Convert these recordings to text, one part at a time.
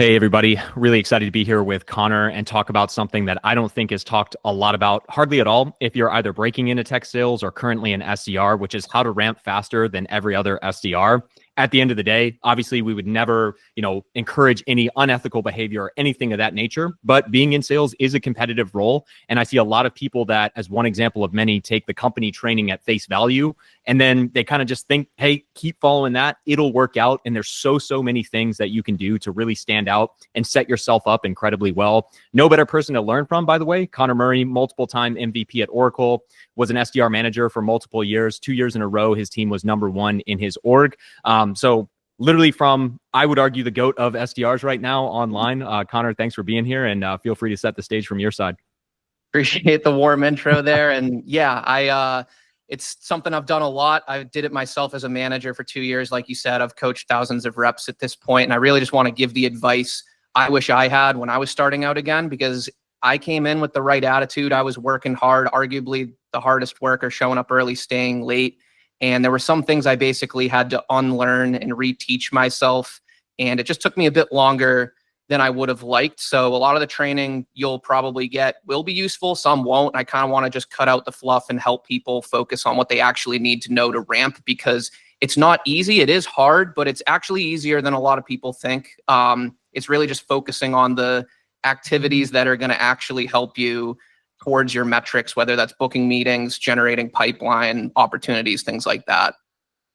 Hey, everybody. Really excited to be here with Connor and talk about something that I don't think is talked a lot about, hardly at all, if you're either breaking into tech sales or currently an SDR, which is how to ramp faster than every other SDR. At the end of the day, obviously, we would never, encourage any unethical behavior or anything of that nature. But being in sales is a competitive role. And I see a lot of people that, as one example of many, take the company training at face value. And then they kind of just think, hey, keep following that. It'll work out. And there's so many things that you can do to really stand out and set yourself up incredibly well. No better person to learn from, by the way. Connor Murray, multiple time MVP at Oracle, was an SDR manager for multiple years. 2 years in a row, his team was #1 in his org. So literally from, I would argue, the GOAT of SDRs right now online. Connor, thanks for being here, and feel free to set the stage from your side. Appreciate the warm intro there. And yeah, it's something I've done a lot. I did it myself as a manager for 2 years. Like you said, I've coached thousands of reps at this point, and I really just want to give the advice I wish I had when I was starting out again, because I came in with the right attitude. I was working hard, arguably the hardest worker, showing up early, staying late. And there were some things I basically had to unlearn and reteach myself. And it just took me a bit longer than I would have liked. So a lot of the training you'll probably get will be useful. Some won't. I kind of want to just cut out the fluff and help people focus on what they actually need to know to ramp, because it's not easy. It is hard, but it's actually easier than a lot of people think. It's really just focusing on the activities that are going to actually help you towards your metrics, whether that's booking meetings, generating pipeline opportunities, things like that.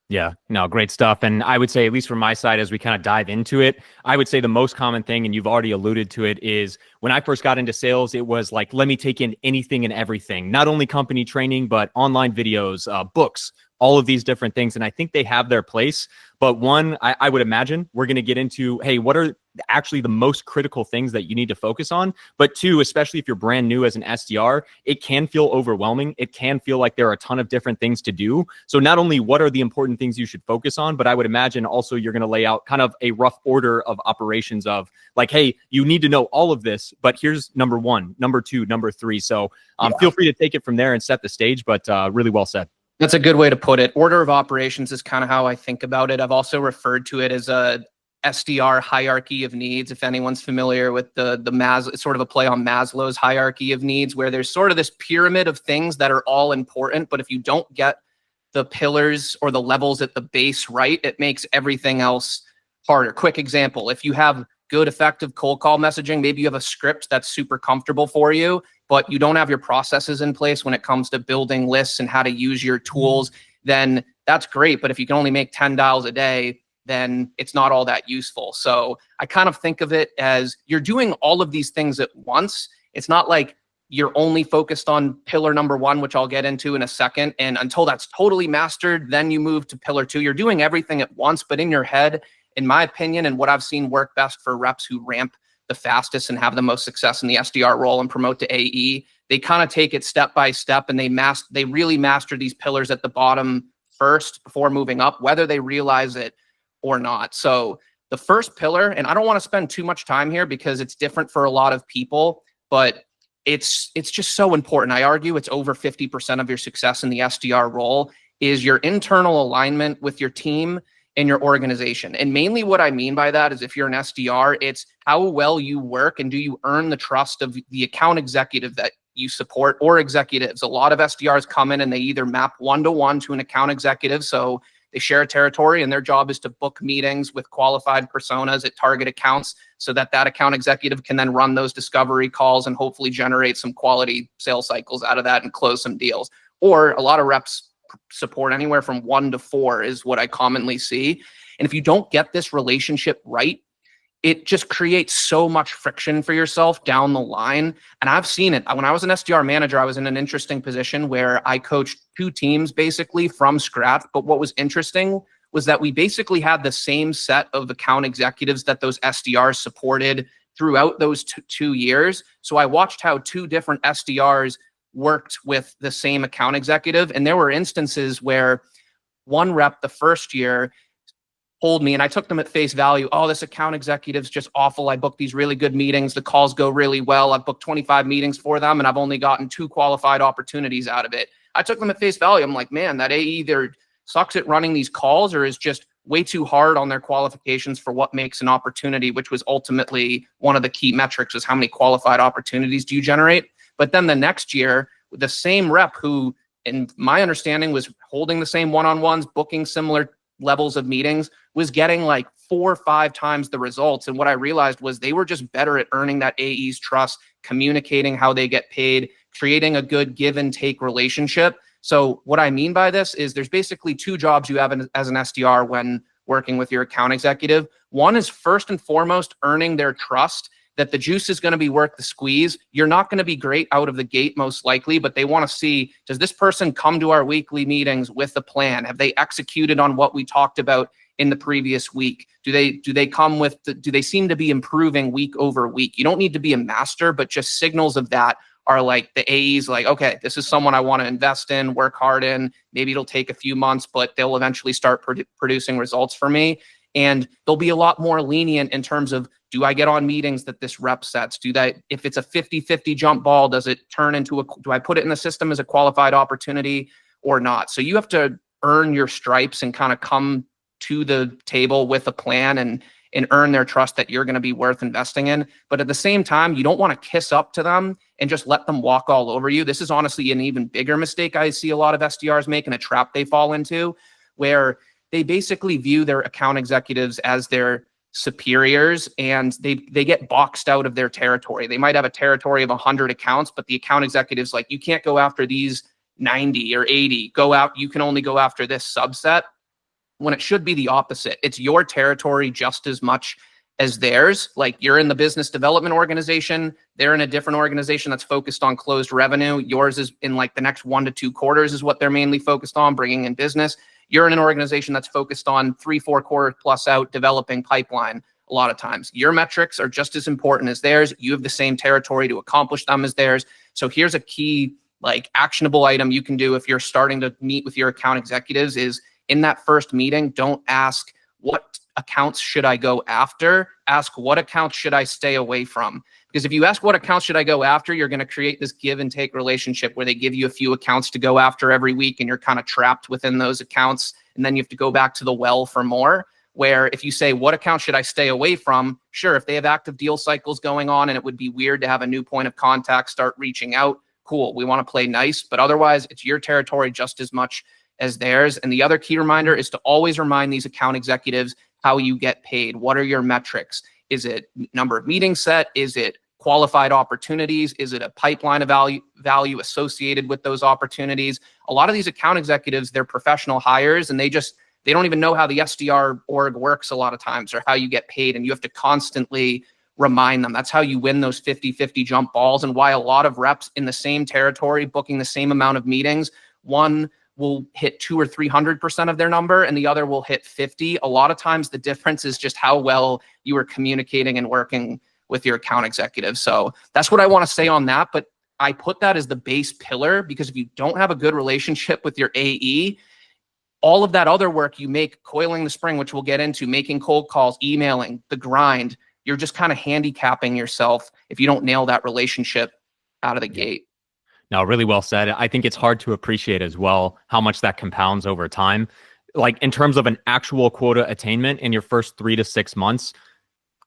Yeah, no, great stuff. And I would say, at least from my side, as we kind of dive into it, I would say the most common thing, and you've already alluded to it, is when I first got into sales, it was like, let me take in anything and everything, not only company training, but online videos, books, all of these different things. And I think they have their place. But one, I would imagine we're going to get into, hey, what are actually the most critical things that you need to focus on? But two, especially if you're brand new as an SDR, it can feel overwhelming. It can feel like there are a ton of different things to do. So not only what are the important things you should focus on, but I would imagine also you're going to lay out kind of a rough order of operations of like, hey, you need to know all of this, but here's number 1, number 2, number 3. So feel free to take it from there and set the stage, but really well said. That's a good way to put it. Order of operations is kind of how I think about it. I've also referred to it as a SDR hierarchy of needs. If anyone's familiar with the Maslow, sort of a play on Maslow's hierarchy of needs, where there's sort of this pyramid of things that are all important, but if you don't get the pillars or the levels at the base right, it makes everything else harder. Quick example: if you have good, effective cold call messaging, maybe you have a script that's super comfortable for you, but you don't have your processes in place when it comes to building lists and how to use your tools, then that's great. But if you can only make 10 dials a day, then it's not all that useful. So I kind of think of it as you're doing all of these things at once. It's not like you're only focused on pillar number 1, which I'll get into in a second. And until that's totally mastered, then you move to pillar 2. You're doing everything at once, but in your head, in my opinion, and what I've seen work best for reps who ramp the fastest and have the most success in the SDR role and promote to AE, they kind of take it step by step, and they really master these pillars at the bottom first before moving up, whether they realize it or not. So the first pillar, and I don't want to spend too much time here because it's different for a lot of people, but it's just so important. I argue it's over 50% of your success in the SDR role is your internal alignment with your team and your organization. And mainly what I mean by that is, if you're an SDR, it's how well you work and do you earn the trust of the account executive that you support, or executives. A lot of SDRs come in and they either map one-to-one to an account executive. So they share a territory and their job is to book meetings with qualified personas at target accounts so that that account executive can then run those discovery calls and hopefully generate some quality sales cycles out of that and close some deals. Or a lot of reps support anywhere from 1 to 4 is what I commonly see. And if you don't get this relationship right, it just creates so much friction for yourself down the line. And I've seen it. When I was an SDR manager, I was in an interesting position where I coached 2 teams basically from scratch. But what was interesting was that we basically had the same set of account executives that those SDRs supported throughout those 2 years. So I watched how 2 different SDRs worked with the same account executive. And there were instances where one rep the first year told me, and I took them at face value, oh, this account executive's just awful. I booked these really good meetings. The calls go really well. I've booked 25 meetings for them, and I've only gotten 2 qualified opportunities out of it. I took them at face value. I'm like, man, that AE either sucks at running these calls or is just way too hard on their qualifications for what makes an opportunity, which was ultimately one of the key metrics, is how many qualified opportunities do you generate. But then the next year, the same rep who, in my understanding, was holding the same one-on-ones, booking similar levels of meetings, was getting like 4 or 5 times the results. And what I realized was they were just better at earning that AE's trust, communicating how they get paid, creating a good give and take relationship. So what I mean by this is there's basically 2 jobs you have as an SDR when working with your account executive. One is first and foremost earning their trust that the juice is going to be worth the squeeze. You're not going to be great out of the gate, most likely, but they want to see, does this person come to our weekly meetings with a plan? Have they executed on what we talked about in the previous week? Do they come with, do they seem to be improving week over week? You don't need to be a master, but just signals of that are like the AEs like, okay, this is someone I want to invest in, work hard in. Maybe it'll take a few months, but they'll eventually start producing results for me. And they'll be a lot more lenient in terms of, do I get on meetings that this rep sets? If it's a 50-50 jump ball, does it turn into do I put it in the system as a qualified opportunity or not? So you have to earn your stripes and kind of come to the table with a plan and earn their trust that you're going to be worth investing in. But at the same time, you don't want to kiss up to them and just let them walk all over you. This is honestly an even bigger mistake I see a lot of SDRs make, and a trap they fall into, where they basically view their account executives as their superiors, and they get boxed out of their territory. They might have a territory of 100 accounts, but the account executive's like, you can't go after these 90 or 80. You can only go after this subset, when it should be the opposite. It's your territory just as much as theirs. Like, you're in the business development organization, they're in a different organization that's focused on closed revenue. Yours is in like the next 1 to 2 quarters is what they're mainly focused on, bringing in business. You're in an organization that's focused on 3-4 quarters plus out, developing pipeline. A lot of times your metrics are just as important as theirs. You have the same territory to accomplish them as theirs. So here's a key, like, actionable item you can do if you're starting to meet with your account executives is, in that first meeting, don't ask what accounts should I go after. Ask what accounts should I stay away from. Because if you ask what accounts should I go after, you're going to create this give and take relationship where they give you a few accounts to go after every week, and you're kind of trapped within those accounts. And then you have to go back to the well for more. Where if you say, what account should I stay away from? Sure, if they have active deal cycles going on and it would be weird to have a new point of contact start reaching out, cool, we want to play nice. But otherwise, it's your territory just as much as theirs. And the other key reminder is to always remind these account executives how you get paid. What are your metrics? Is it number of meetings set? Is it qualified opportunities? Is it a pipeline of value associated with those opportunities? A lot of these account executives, they're professional hires, and they don't even know how the SDR org works a lot of times, or how you get paid. And you have to constantly remind them. That's how you win those 50-50 jump balls, and why a lot of reps in the same territory booking the same amount of meetings, one will hit 200 or 300% of their number, and the other will hit 50. A lot of times the difference is just how well you are communicating and working with your account executive. So that's what I want to say on that. But I put that as the base pillar, because if you don't have a good relationship with your AE, all of that other work you make, coiling the spring, which we'll get into, making cold calls, emailing, the grind, you're just kind of handicapping yourself if you don't nail that relationship out of the gate. No, really well said. I think it's hard to appreciate as well how much that compounds over time. Like, in terms of an actual quota attainment in your first 3 to 6 months,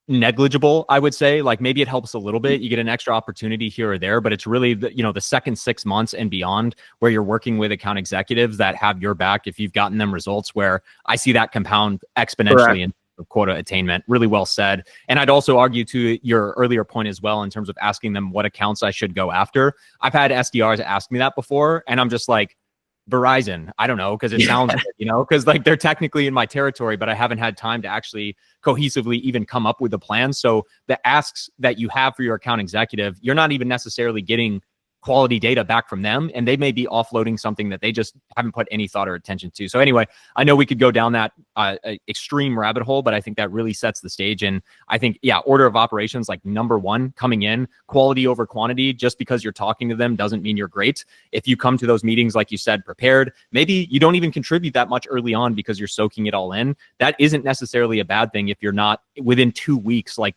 negligible, I would say. Like, maybe it helps a little bit. You get an extra opportunity here or there, but it's really the second 6 months and beyond where you're working with account executives that have your back. If you've gotten them results, where I see that compound exponentially in quota attainment. Really well said. And I'd also argue to your earlier point as well, in terms of asking them what accounts I should go after. I've had SDRs ask me that before, and I'm just like, Verizon, I don't know, because it sounds good, because like they're technically in my territory, but I haven't had time to actually cohesively even come up with a plan. So the asks that you have for your account executive, you're not even necessarily getting quality data back from them, and they may be offloading something that they just haven't put any thought or attention to. So anyway, I know we could go down that extreme rabbit hole, but I think that really sets the stage. And I think, order of operations, like number one, coming in, quality over quantity. Just because you're talking to them doesn't mean you're great. If you come to those meetings, like you said, prepared, maybe you don't even contribute that much early on because you're soaking it all in. That isn't necessarily a bad thing if you're not within 2 weeks, like,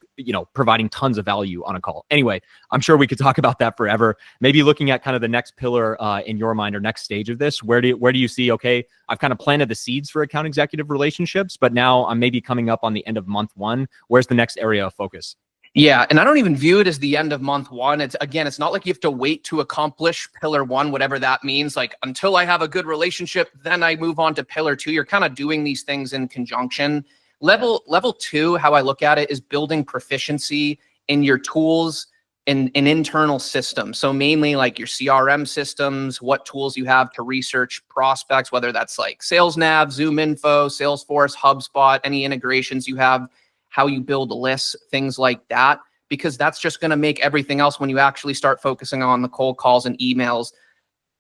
providing tons of value on a call. Anyway, I'm sure we could talk about that forever. Maybe looking at kind of the next pillar in your mind, or next stage of this, where do you see, okay, I've kind of planted the seeds for account executive relationships, but now I'm maybe coming up on the end of month 1. Where's the next area of focus? Yeah, and I don't even view it as the end of month 1. It's not like you have to wait to accomplish pillar 1, whatever that means. Like, until I have a good relationship, then I move on to pillar 2. You're kind of doing these things in conjunction. Level 2, how I look at it, is building proficiency in your tools and internal systems. So mainly like your CRM systems, what tools you have to research prospects, whether that's like SalesNav, ZoomInfo, Salesforce, HubSpot, any integrations you have, how you build lists, things like that, because that's just going to make everything else, when you actually start focusing on the cold calls and emails,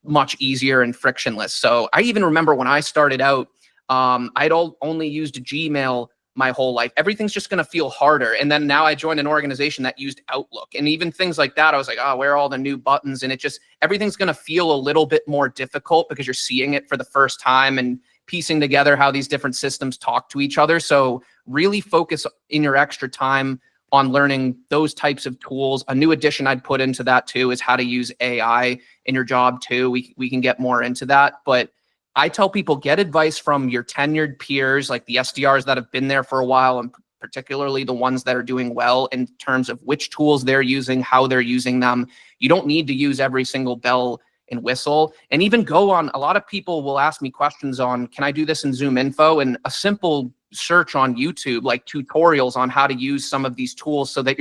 much easier and frictionless. So I even remember when I started out, I'd only used Gmail my whole life. Everything's just going to feel harder. And then now I joined an organization that used Outlook, and even things like that, I was like, oh, where are all the new buttons? And everything's going to feel a little bit more difficult because you're seeing it for the first time and piecing together how these different systems talk to each other. So really focus in your extra time on learning those types of tools. A new addition I'd put into that too is how to use AI in your job too. We can get more into that, but I tell people, get advice from your tenured peers, like the SDRs that have been there for a while, and particularly the ones that are doing well in terms of which tools they're using, how they're using them. You don't need to use every single bell and whistle. And even go on, a lot of people will ask me questions on, can I do this in ZoomInfo? And a simple search on YouTube, like tutorials on how to use some of these tools, so that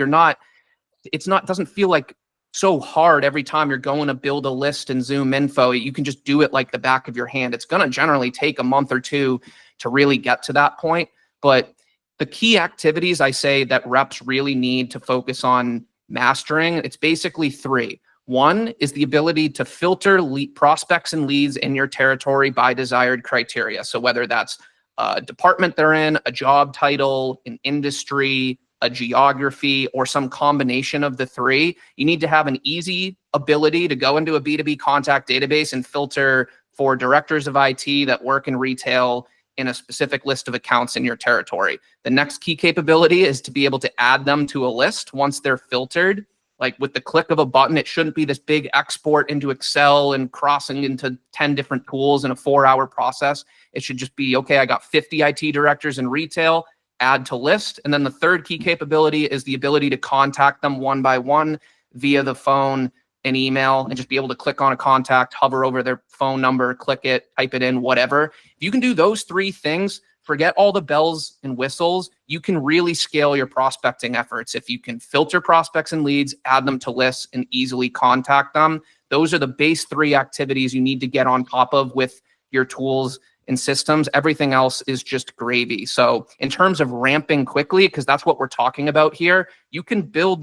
doesn't feel like so hard every time you're going to build a list in ZoomInfo. You can just do it like the back of your hand. It's going to generally take a month or 2 to really get to that point. But the key activities I say that reps really need to focus on mastering, it's basically 3. 1 is the ability to filter prospects and leads in your territory by desired criteria. So whether that's a department they're in, a job title, an industry, a geography, or some combination of the 3, you need to have an easy ability to go into a B2B contact database and filter for directors of IT that work in retail in a specific list of accounts in your territory. The next key capability is to be able to add them to a list once they're filtered. Like with the click of a button, it shouldn't be this big export into Excel and crossing into 10 different tools in a 4-hour process. It should just be, okay, I got 50 IT directors in retail, add to list. And then the third key capability is the ability to contact them one by one via the phone and email, and just be able to click on a contact, hover over their phone number, click it, type it in, whatever. If you can do those 3 things, forget all the bells and whistles, you can really scale your prospecting efforts. If you can filter prospects and leads, add them to lists, and easily contact them, those are the base 3 activities you need to get on top of with your tools and systems. Everything else is just gravy. So in terms of ramping quickly, because that's what we're talking about here, you can build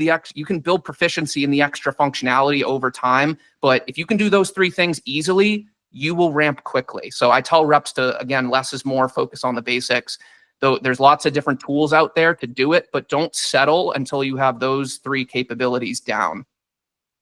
proficiency in the extra functionality over time. But if you can do those 3 things easily, you will ramp quickly. So I tell reps to, again, less is more, focus on the basics. Though there's lots of different tools out there to do it, but don't settle until you have those 3 capabilities down.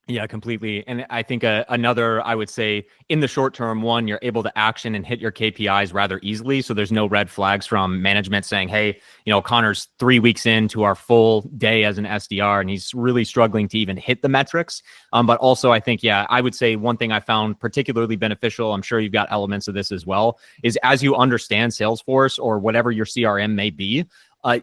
Yeah, completely. And I think another, I would say, in the short term, 1, you're able to action and hit your KPIs rather easily. So there's no red flags from management saying, hey, Connor's 3 weeks into our full day as an SDR, and he's really struggling to even hit the metrics. But also, I think, yeah, I would say one thing I found particularly beneficial, I'm sure you've got elements of this as well, is as you understand Salesforce or whatever your CRM may be,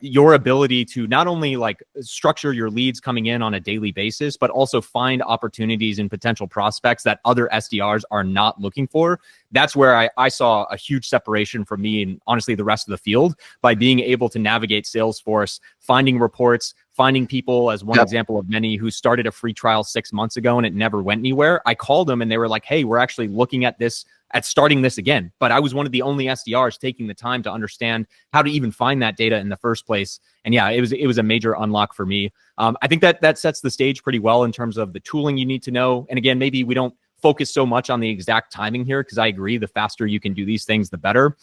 your ability to not only like structure your leads coming in on a daily basis, but also find opportunities and potential prospects that other SDRs are not looking for. That's where I saw a huge separation from me and honestly the rest of the field by being able to navigate Salesforce, finding reports, finding people as one example of many who started a free trial 6 months ago and it never went anywhere. I called them and they were like, hey, we're actually looking at this, at starting this again. But I was one of the only SDRs taking the time to understand how to even find that data in the first place. And yeah, it was a major unlock for me. I think that sets the stage pretty well in terms of the tooling you need to know. And again, maybe we don't focus so much on the exact timing here, because I agree, the faster you can do these things, the better.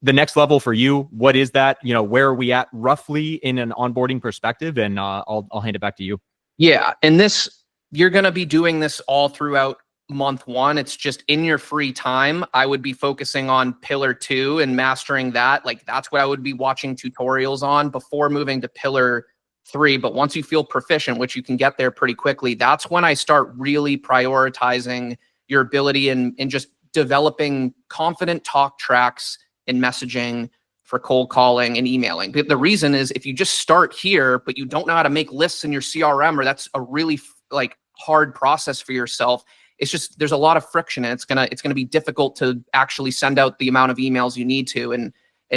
The next level for you, what is that? Where are we at roughly in an onboarding perspective? And I'll hand it back to you. Yeah, and you're going to be doing this all throughout month one. It's just in your free time, I would be focusing on pillar 2 and mastering that. Like that's what I would be watching tutorials on before moving to pillar 3. But once you feel proficient, which you can get there pretty quickly, that's when I start really prioritizing your ability in just developing confident talk tracks in messaging for cold calling and emailing. But the reason is if you just start here, but you don't know how to make lists in your CRM, or that's a really like hard process for yourself, it's just, there's a lot of friction, and it's gonna be difficult to actually send out the amount of emails you need to and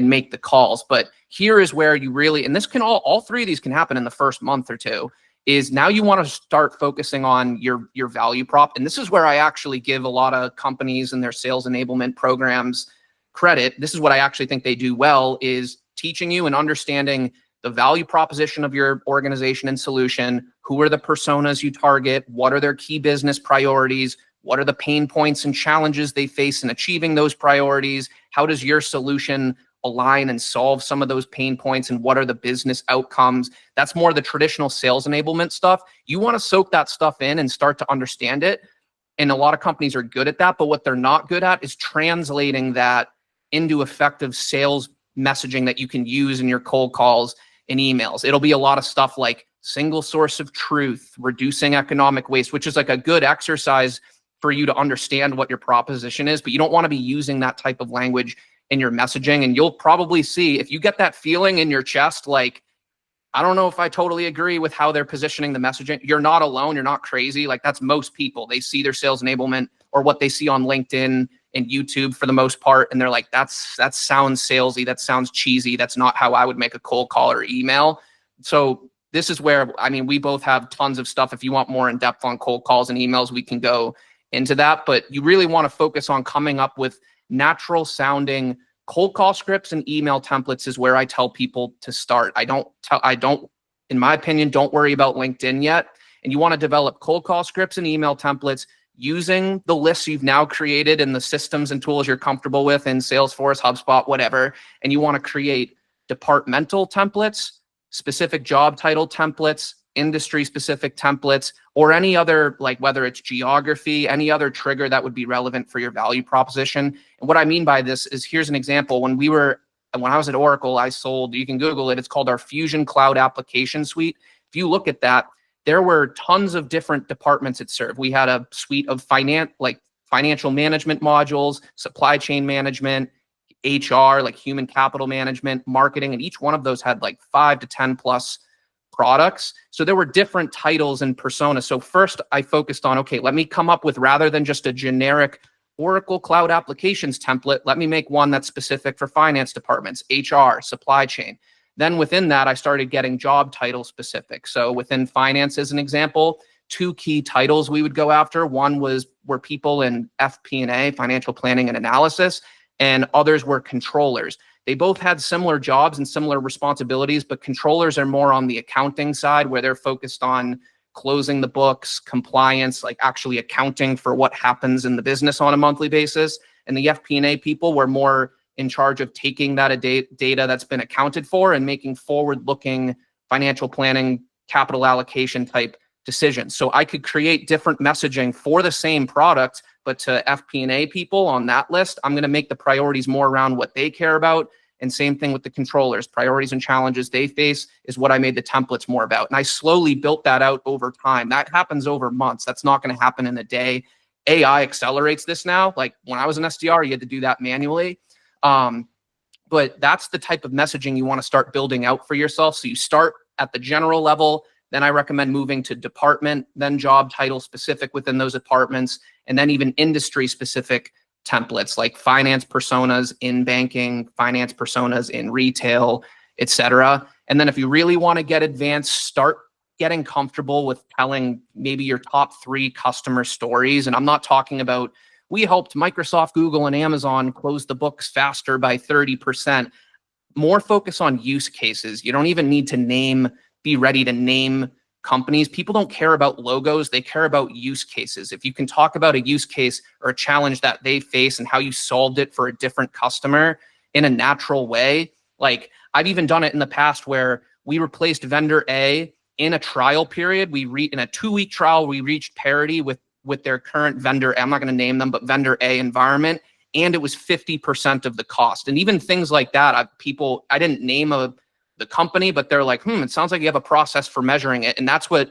make the calls. But here is where you really, and this can all 3 of these can happen in the first month or 2, is now you want to start focusing on your value prop. And this is where I actually give a lot of companies and their sales enablement programs credit. This is what I actually think they do well, is teaching you and understanding the value proposition of your organization and solution. Who are the personas you target? What are their key business priorities? What are the pain points and challenges they face in achieving those priorities? How does your solution align and solve some of those pain points? And what are the business outcomes? That's more the traditional sales enablement stuff. You want to soak that stuff in and start to understand it. And a lot of companies are good at that, but what they're not good at is translating that into effective sales messaging that you can use in your cold calls and emails. It'll be a lot of stuff like single source of truth, reducing economic waste, which is like a good exercise for you to understand what your proposition is, but you don't want to be using that type of language in your messaging. And you'll probably see, if you get that feeling in your chest, like, I don't know if I totally agree with how they're positioning the messaging, you're not alone. You're not crazy. Like that's most people. They see their sales enablement or what they see on LinkedIn and YouTube for the most part, and they're like, that sounds salesy. That sounds cheesy. That's not how I would make a cold call or email. So this is where, I mean, we both have tons of stuff. If you want more in depth on cold calls and emails, we can go into that. But you really want to focus on coming up with natural sounding cold call scripts and email templates is where I tell people to start. I don't, in my opinion, don't worry about LinkedIn yet. And you want to develop cold call scripts and email templates using the lists you've now created and the systems and tools you're comfortable with in Salesforce, HubSpot, whatever. And you want to create departmental templates, specific job title templates, industry specific templates, or any other, like whether it's geography, any other trigger that would be relevant for your value proposition. And what I mean by this is, here's an example. When I was at Oracle, I sold, you can Google it, it's called our Fusion Cloud Application Suite. If you look at that, there were tons of different departments it served. We had a suite of financial management modules, supply chain management, HR, like human capital management, marketing, and each one of those had like 5 to 10 plus products. So there were different titles and personas. So first I focused on, okay, let me come up with, rather than just a generic Oracle Cloud Applications template, let me make one that's specific for finance departments, HR, supply chain. Then within that, I started getting job title specific. So within finance, as an example, 2 key titles we would go after. One were people in FP&A, financial planning and analysis, and others were controllers. They both had similar jobs and similar responsibilities, but controllers are more on the accounting side, where they're focused on closing the books, compliance, like actually accounting for what happens in the business on a monthly basis. And the FP&A people were more in charge of taking that data that's been accounted for and making forward-looking financial planning, capital allocation type decisions. So I could create different messaging for the same product, but to FP&A people on that list, I'm going to make the priorities more around what they care about. And same thing with the controllers. Priorities and challenges they face is what I made the templates more about. And I slowly built that out over time. That happens over months. That's not going to happen in a day. AI accelerates this now. Like when I was an SDR, you had to do that manually. But that's the type of messaging you want to start building out for yourself. So you start at the general level, then I recommend moving to department, then job title specific within those departments, and then even industry specific templates like finance personas in banking, finance personas in retail, etc. And then if you really want to get advanced, start getting comfortable with telling maybe your top 3 customer stories. And I'm not talking about, we helped Microsoft, Google, and Amazon close the books faster by 30%. More focus on use cases. You don't even need to be ready to name companies. People don't care about logos. They care about use cases. If you can talk about a use case or a challenge that they face and how you solved it for a different customer in a natural way. Like I've even done it in the past where we replaced vendor A in a trial period. In a 2-week trial, we reached parity with with their current vendor. I'm not going to name them, but vendor A environment. And it was 50% of the cost. And even things like that, I didn't name the company, but they're like, it sounds like you have a process for measuring it. And that's what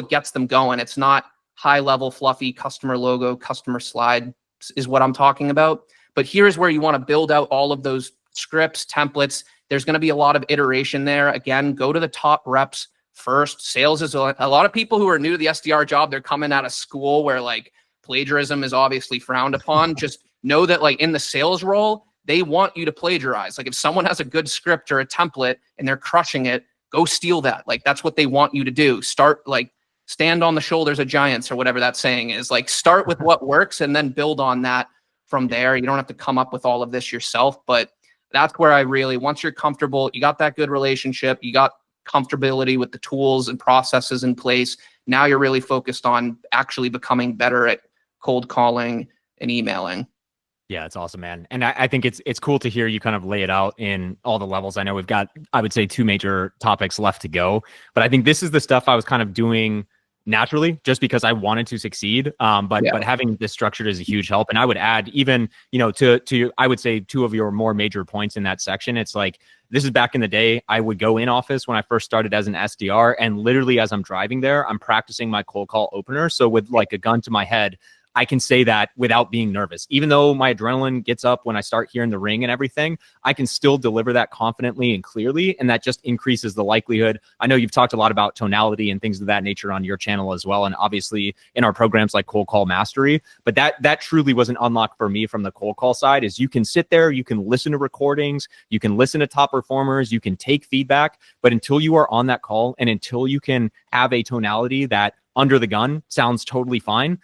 gets them going. It's not high level, fluffy customer logo, customer slide is what I'm talking about. But here's where you want to build out all of those scripts, templates. There's going to be a lot of iteration there. Again, go to the top reps first. Sales is a lot of people who are new to the SDR job. They're coming out of school where like plagiarism is obviously frowned upon. Just know that like in the sales role, they want you to plagiarize. Like if someone has a good script or a template and they're crushing it, go steal that. Like that's what they want you to do. Stand on the shoulders of giants or whatever that saying is. Like start with what works and then build on that from there. You don't have to come up with all of this yourself, but that's where once you're comfortable, you got that good relationship, you got comfortability with the tools and processes in place. Now you're really focused on actually becoming better at cold calling and emailing. Yeah, it's awesome, man. And I think it's cool to hear you kind of lay it out in all the levels. I know we've got, I would say, 2 major topics left to go, but I think this is the stuff I was kind of doing naturally just because I wanted to succeed. But having this structured is a huge help. And I would add even, to I would say 2 of your more major points in that section. It's like, this is back in the day, I would go in office when I first started as an SDR, and literally as I'm driving there, I'm practicing my cold call opener. So with like a gun to my head, I can say that without being nervous. Even though my adrenaline gets up when I start hearing the ring and everything, I can still deliver that confidently and clearly. And that just increases the likelihood. I know you've talked a lot about tonality and things of that nature on your channel as well. And obviously in our programs like Cold Call Mastery, but that truly was an unlock for me from the cold call side is you can sit there, you can listen to recordings, you can listen to top performers, you can take feedback, but until you are on that call and until you can have a tonality that under the gun sounds totally fine,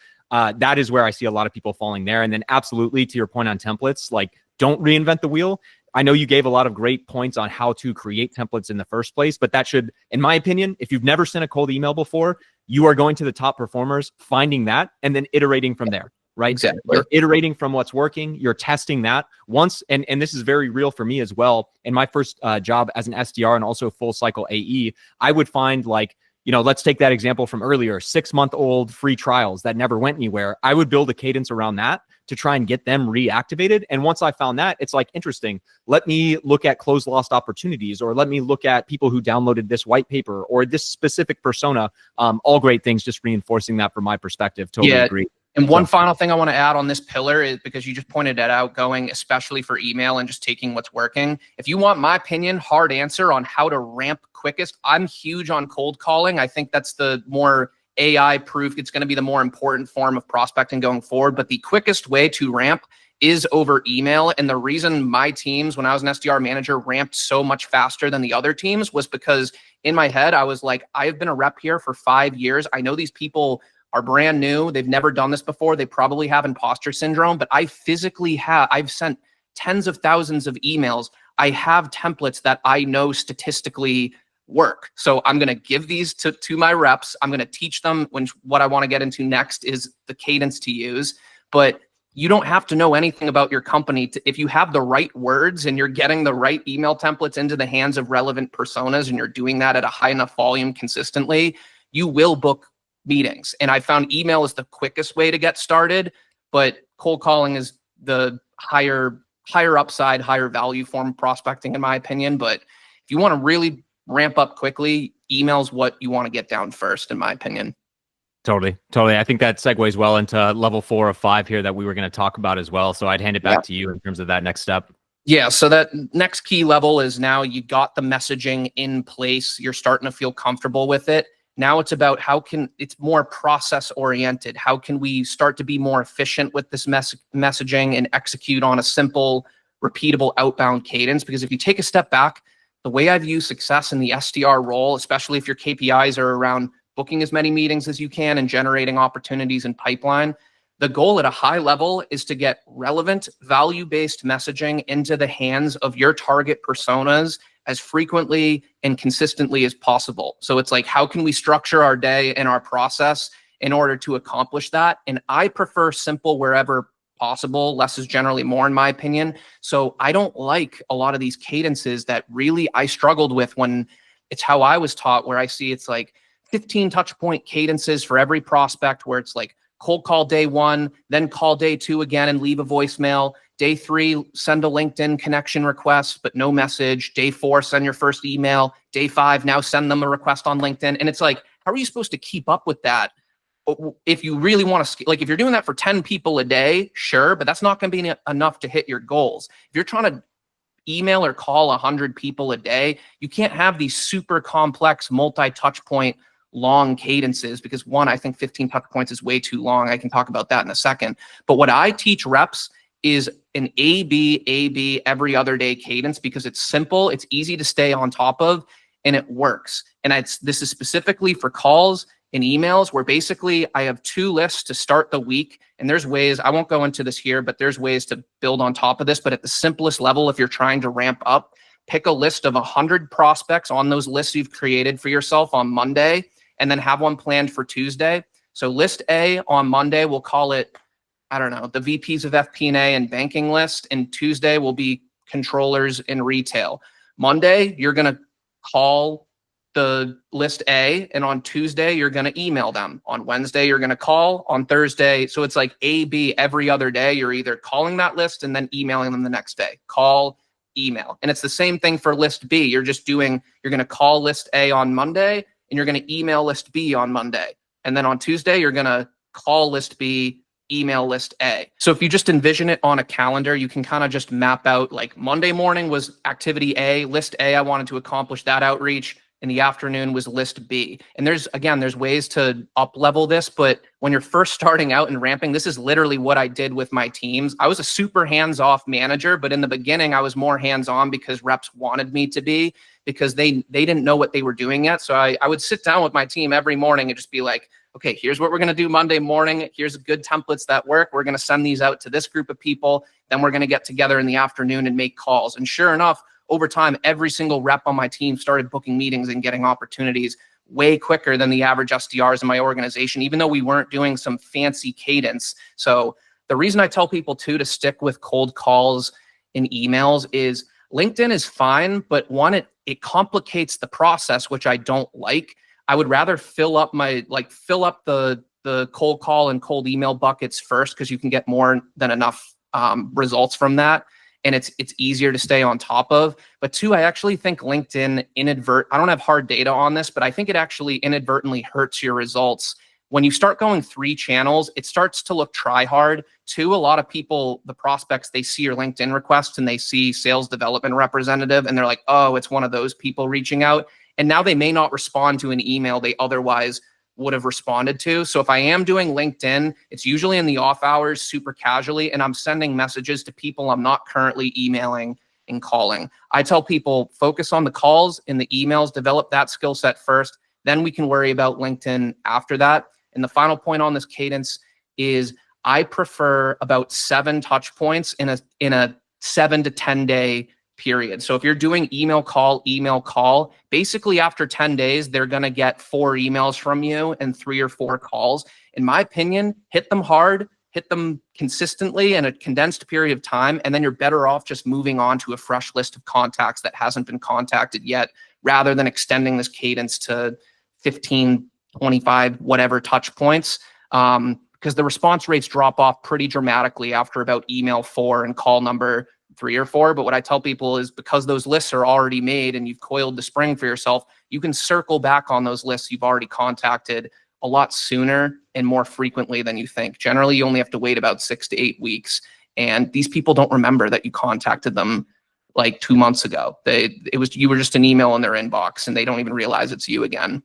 that is where I see a lot of people falling there. And then absolutely to your point on templates, like don't reinvent the wheel. I know you gave a lot of great points on how to create templates in the first place, but that should, in my opinion, if you've never sent a cold email before, you are going to the top performers, finding that, and then iterating from there, right? Exactly. You're iterating from what's working. You're testing that once. And this is very real for me as well. In my first job as an SDR and also full cycle AE, I would find like, let's take that example from earlier, 6-month-old free trials that never went anywhere. I would build a cadence around that to try and get them reactivated. And once I found that, it's like, interesting, let me look at closed lost opportunities, or let me look at people who downloaded this white paper or this specific persona. All great things, just reinforcing that from my perspective. Totally agree. And one final thing I want to add on this pillar is because you just pointed that out, going especially for email and just taking what's working. If you want my opinion, hard answer on how to ramp quickest, I'm huge on cold calling. I think that's the more AI proof. It's going to be the more important form of prospecting going forward. But the quickest way to ramp is over email. And the reason my teams, when I was an SDR manager, ramped so much faster than the other teams was because in my head, I was like, I've been a rep here for 5 years. I know these people are brand new. They've never done this before. They probably have imposter syndrome, but I've sent tens of thousands of emails. I have templates that I know statistically work. So I'm going to give these to my reps. I'm going to teach them what I want to get into next is the cadence to use. But you don't have to know anything about your company if you have the right words and you're getting the right email templates into the hands of relevant personas and you're doing that at a high enough volume consistently, you will book meetings. And I found email is the quickest way to get started, but cold calling is the higher upside, higher value form of prospecting, in my opinion. But if you want to really ramp up quickly, email is what you want to get down first, in my opinion. Totally. I think that segues well into level 4 of 5 here that we were going to talk about as well. So I'd hand it back to you in terms of that next step. Yeah. So that next key level is now you got the messaging in place. You're starting to feel comfortable with it. Now it's about it's more process oriented. How can we start to be more efficient with this messaging and execute on a simple, repeatable outbound cadence? Because if you take a step back, the way I view success in the SDR role, especially if your KPIs are around booking as many meetings as you can and generating opportunities in pipeline, the goal at a high level is to get relevant, value-based messaging into the hands of your target personas as frequently and consistently as possible. So it's like, how can we structure our day and our process in order to accomplish that? And I prefer simple wherever possible. Less is generally more, in my opinion. So I don't like a lot of these cadences that really I struggled with when it's how I was taught, where I see it's like 15 touch point cadences for every prospect, where it's like cold call day 1, then call day 2 again and leave a voicemail. Day 3, send a LinkedIn connection request, but no message. Day 4, send your first email. Day 5, now send them a request on LinkedIn. And it's like, how are you supposed to keep up with that? If you really want to, like, if you're doing that for 10 people a day, sure, but that's not going to be enough to hit your goals. If you're trying to email or call 100 people a day, you can't have these super complex multi-touch point long cadences, because one, I think 15 touch points is way too long. I can talk about that in a second. But what I teach reps is an A-B every other day cadence, because it's simple, it's easy to stay on top of, and it works. And this is specifically for calls and emails, where basically I have 2 lists to start the week. And there's ways, I won't go into this here, but there's ways to build on top of this. But at the simplest level, if you're trying to ramp up, pick a list of 100 prospects on those lists you've created for yourself on Monday, and then have one planned for Tuesday. So list A on Monday, we'll call it, I don't know, the VPs of FP&A and banking list. And Tuesday will be controllers in retail. Monday, you're going to call the list A, and on Tuesday, you're going to email them. On Wednesday, you're going to call. On Thursday, so it's like A-B every other day. You're either calling that list and then emailing them the next day. Call, email. And it's the same thing for list B. You're going to call list A on Monday, and you're going to email list B on Monday. And then on Tuesday, you're going to call list B, email list A. So if you just envision it on a calendar, you can kind of just map out, like, Monday morning was activity A, list A, I wanted to accomplish that outreach. In the afternoon was list B. And there's ways to up level this, but when you're first starting out and ramping, this is literally what I did with my teams. I was a super hands-off manager, but in the beginning I was more hands-on because reps wanted me to be, because they didn't know what they were doing yet. So I would sit down with my team every morning and just be like, okay, here's what we're going to do Monday morning. Here's good templates that work. We're going to send these out to this group of people. Then we're going to get together in the afternoon and make calls. And sure enough, over time, every single rep on my team started booking meetings and getting opportunities way quicker than the average SDRs in my organization, even though we weren't doing some fancy cadence. So the reason I tell people too to stick with cold calls and emails is LinkedIn is fine, but one, it complicates the process, which I don't like. I would rather fill up the cold call and cold email buckets first, because you can get more than enough results from that. And it's easier to stay on top of. But 2, I actually think LinkedIn I don't have hard data on this, but I think it actually inadvertently hurts your results. When you start going 3 channels, it starts to look try hard. 2, a lot of people, the prospects, they see your LinkedIn request and they see sales development representative, and they're like, oh, it's one of those people reaching out. And now they may not respond to an email they otherwise would have responded to. So if I am doing LinkedIn, it's usually in the off hours, super casually, and I'm sending messages to people I'm not currently emailing and calling. I tell people, focus on the calls and the emails, develop that skill set first, then we can worry about LinkedIn after that. And the final point on this cadence is I prefer about 7 touch points in a 7 to 10 day period. So if you're doing email, call, basically after 10 days, they're going to get 4 emails from you and 3 or 4 calls. In my opinion, hit them hard, hit them consistently in a condensed period of time, and then you're better off just moving on to a fresh list of contacts that hasn't been contacted yet, rather than extending this cadence to 15, 25, whatever touch points. Because the response rates drop off pretty dramatically after about email 4 and call number 3 or 4. But what I tell people is, because those lists are already made and you've coiled the spring for yourself, you can circle back on those lists you've already contacted a lot sooner and more frequently than you think. Generally, you only have to wait about 6 to 8 weeks. And these people don't remember that you contacted them like 2 months ago. You were just an email in their inbox, and they don't even realize it's you again.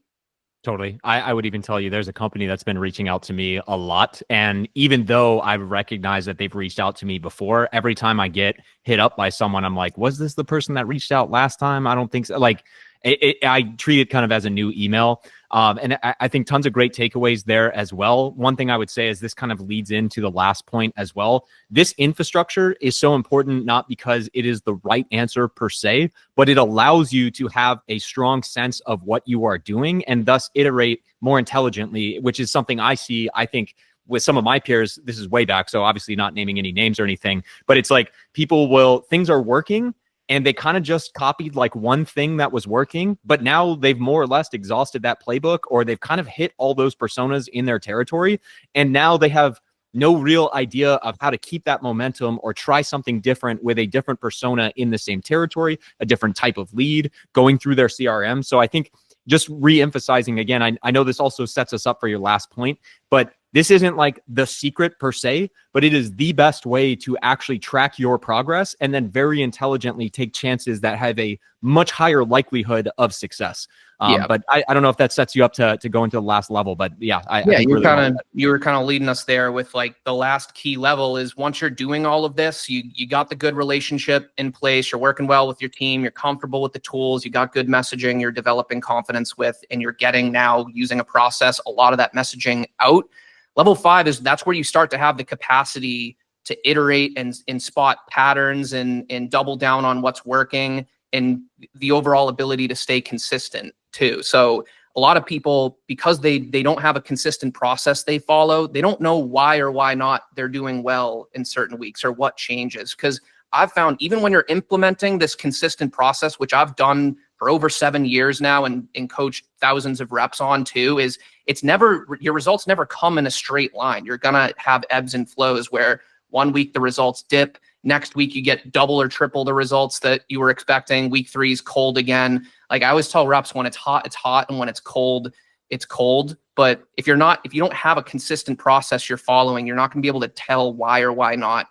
Totally. I would even tell you there's a company that's been reaching out to me a lot. And even though I recognize that they've reached out to me before, every time I get hit up by someone, I'm like, was this the person that reached out last time? I don't think so. Like, I treat it kind of as a new email. And I think tons of great takeaways there as well. One thing I would say is this kind of leads into the last point as well. This infrastructure is so important, not because it is the right answer per se, but it allows you to have a strong sense of what you are doing and thus iterate more intelligently, which is something I see, I think, with some of my peers. This is way back, so obviously not naming any names or anything, but it's like things are working and they kind of just copied like one thing that was working, but now they've more or less exhausted that playbook, or they've kind of hit all those personas in their territory. And now they have no real idea of how to keep that momentum or try something different with a different persona in the same territory, a different type of lead going through their CRM. So I think just re-emphasizing again, I know this also sets us up for your last point, but this isn't like the secret per se, but it is the best way to actually track your progress and then very intelligently take chances that have a much higher likelihood of success. But I don't know if that sets you up to go into the last level, but yeah, I think you were kind of leading us there with like the last key level is once you're doing all of this, you got the good relationship in place, you're working well with your team, you're comfortable with the tools, you got good messaging, you're developing confidence with, and you're getting now using a process, a lot of that messaging out. Level 5 that's where you start to have the capacity to iterate and spot patterns and double down on what's working, and the overall ability to stay consistent too. So a lot of people, because they don't have a consistent process they follow, they don't know why or why not they're doing well in certain weeks or what changes. Because I've found even when you're implementing this consistent process, which I've done for over 7 years now and coached thousands of reps on too, is your results never come in a straight line. You're gonna have ebbs and flows where one week the results dip, next week you get double or triple the results that you were expecting. Week 3 is cold again. Like I always tell reps, when it's hot, and when it's cold, it's cold. But if you don't have a consistent process you're following, you're not gonna be able to tell why or why not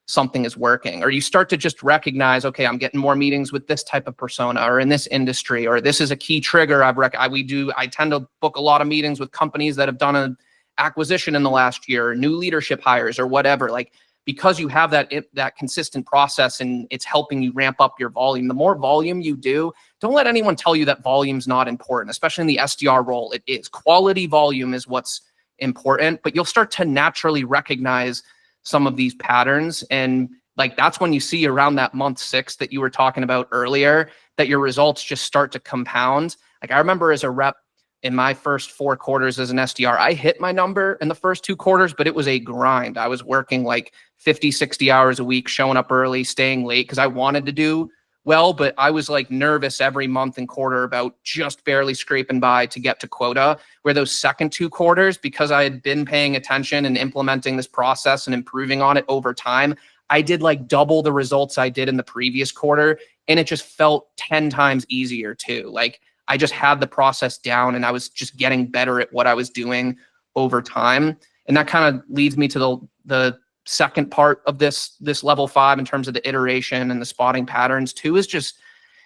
something is working. Or you start to just recognize, okay, I'm getting more meetings with this type of persona or in this industry, or this is a key trigger. I tend to book a lot of meetings with companies that have done an acquisition in the last year, or new leadership hires or whatever. Like, because you have that consistent process and it's helping you ramp up your volume. The more volume you do, don't let anyone tell you that volume's not important, especially in the SDR role. It is. Quality volume is what's important, but you'll start to naturally recognize some of these patterns. And like, that's when you see around that month 6 that you were talking about earlier, that your results just start to compound. Like I remember as a rep in my first 4 quarters as an SDR, I hit my number in the first 2 quarters, but it was a grind. I was working like 50, 60 hours a week, showing up early, staying late because I wanted to do well, but I was like nervous every month and quarter about just barely scraping by to get to quota. Where those second 2 quarters, because I had been paying attention and implementing this process and improving on it over time, I did like double the results I did in the previous quarter. And it just felt 10 times easier too. Like I just had the process down and I was just getting better at what I was doing over time. And that kind of leads me to the second part of this level 5 in terms of the iteration and the spotting patterns too, is just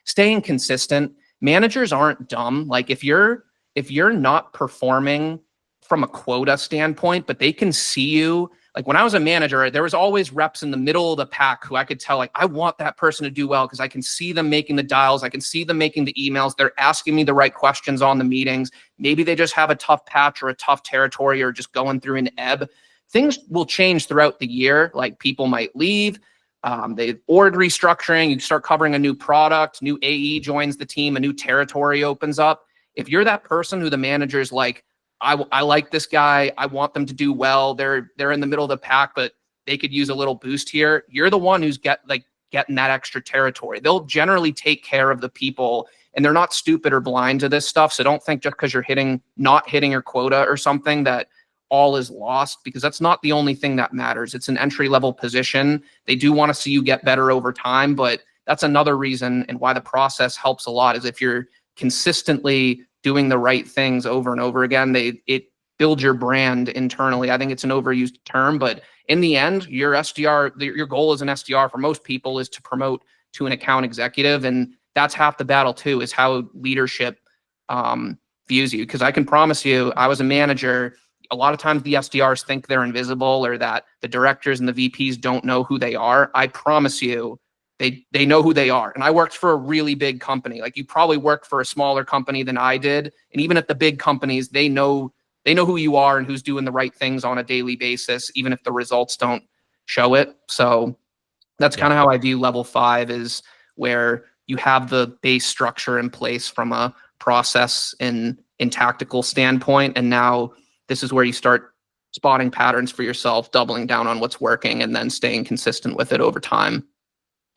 staying consistent. Managers aren't dumb. Like if you're not performing from a quota standpoint, but they can see you. Like when I was a manager, there was always reps in the middle of the pack who I could tell, like, I want that person to do well because I can see them making the dials. I can see them making the emails. They're asking me the right questions on the meetings. Maybe they just have a tough patch or a tough territory or just going through an ebb. Things will change throughout the year. Like people might leave, they org restructuring, you start covering a new product, new AE joins the team, a new territory opens up. If you're that person who the manager's like, I like this guy, I want them to do well, they're in the middle of the pack, but they could use a little boost here. You're the one who's getting that extra territory. They'll generally take care of the people, and they're not stupid or blind to this stuff. So don't think just because you're not hitting your quota or something that all is lost, because that's not the only thing that matters. It's an entry-level position. They do want to see you get better over time, but that's another reason and why the process helps a lot, is if you're consistently doing the right things over and over again, it builds your brand internally. I think it's an overused term, but in the end, your goal as an SDR for most people is to promote to an account executive. And that's half the battle too, is how leadership views you. Because I can promise you, I was a manager. A lot of times the SDRs think they're invisible, or that the directors and the VPs don't know who they are. I promise you, they know who they are. And I worked for a really big company. Like you probably worked for a smaller company than I did. And even at the big companies, they know who you are and who's doing the right things on a daily basis, even if the results don't show it. So that's kind of how I view level 5, is where you have the base structure in place from a process and tactical standpoint. And now this is where you start spotting patterns for yourself, doubling down on what's working, and then staying consistent with it over time.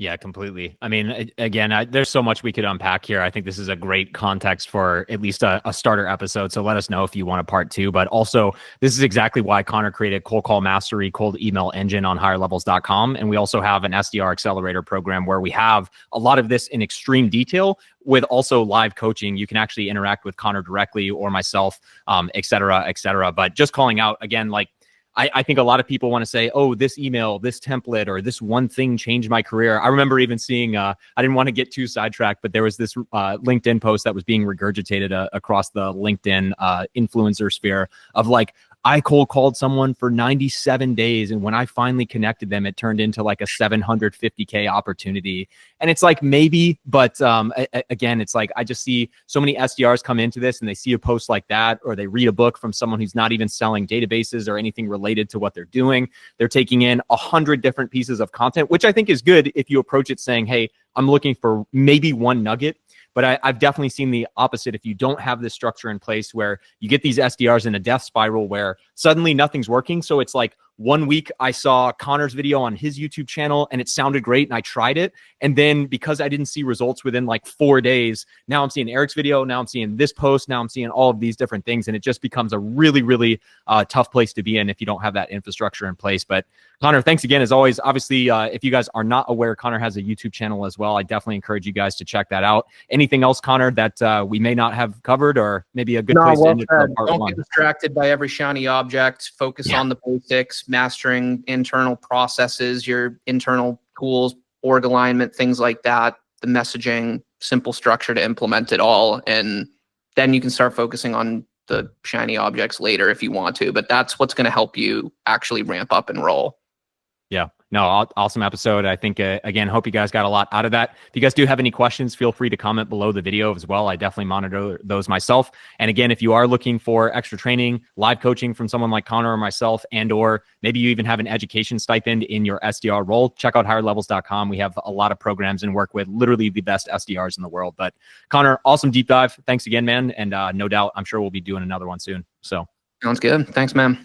Yeah, completely. I mean, again, there's so much we could unpack here. I think this is a great context for at least a starter episode. So let us know if you want a part two. But also, this is exactly why Connor created Cold Call Mastery, Cold Email Engine on higherlevels.com. And we also have an SDR accelerator program where we have a lot of this in extreme detail with also live coaching. You can actually interact with Connor directly or myself, et cetera, et cetera. But just calling out again, like, I think a lot of people want to say, oh, this email, this template, or this one thing changed my career. I remember even seeing, I didn't want to get too sidetracked, but there was this LinkedIn post that was being regurgitated across the LinkedIn influencer sphere of like, I cold called someone for 97 days. And when I finally connected them, it turned into like a 750K opportunity. And it's like, maybe, but again, it's like, I just see so many SDRs come into this and they see a post like that, or they read a book from someone who's not even selling databases or anything related to what they're doing. They're taking in 100 different pieces of content, which I think is good if you approach it saying, hey, I'm looking for maybe one nugget. But I've definitely seen the opposite. If you don't have this structure in place where you get these SDRs in a death spiral where suddenly nothing's working. So it's like 1 week I saw Connor's video on his YouTube channel and it sounded great and I tried it. And then because I didn't see results within like 4 days, now I'm seeing Eric's video. Now I'm seeing this post. Now I'm seeing all of these different things. And it just becomes a really, really tough place to be in if you don't have that infrastructure in place. But Connor, thanks again, as always. Obviously, if you guys are not aware, Connor has a YouTube channel as well. I definitely encourage you guys to check that out. Anything else, Connor, that we may not have covered, or maybe a good place to end it for part don't one? Get distracted by every shiny object. Focus on the basics, mastering internal processes, your internal tools, org alignment, things like that, the messaging, simple structure to implement it all. And then you can start focusing on the shiny objects later if you want to. But that's what's going to help you actually ramp up and roll. Yeah, no, awesome episode. I think, again, hope you guys got a lot out of that. If you guys do have any questions, feel free to comment below the video as well. I definitely monitor those myself. And again, if you are looking for extra training, live coaching from someone like Connor or myself, and or maybe you even have an education stipend in your SDR role, check out higherlevels.com. We have a lot of programs and work with literally the best SDRs in the world. But Connor, awesome deep dive. Thanks again, man. And no doubt, I'm sure we'll be doing another one soon. So sounds good. Thanks, man.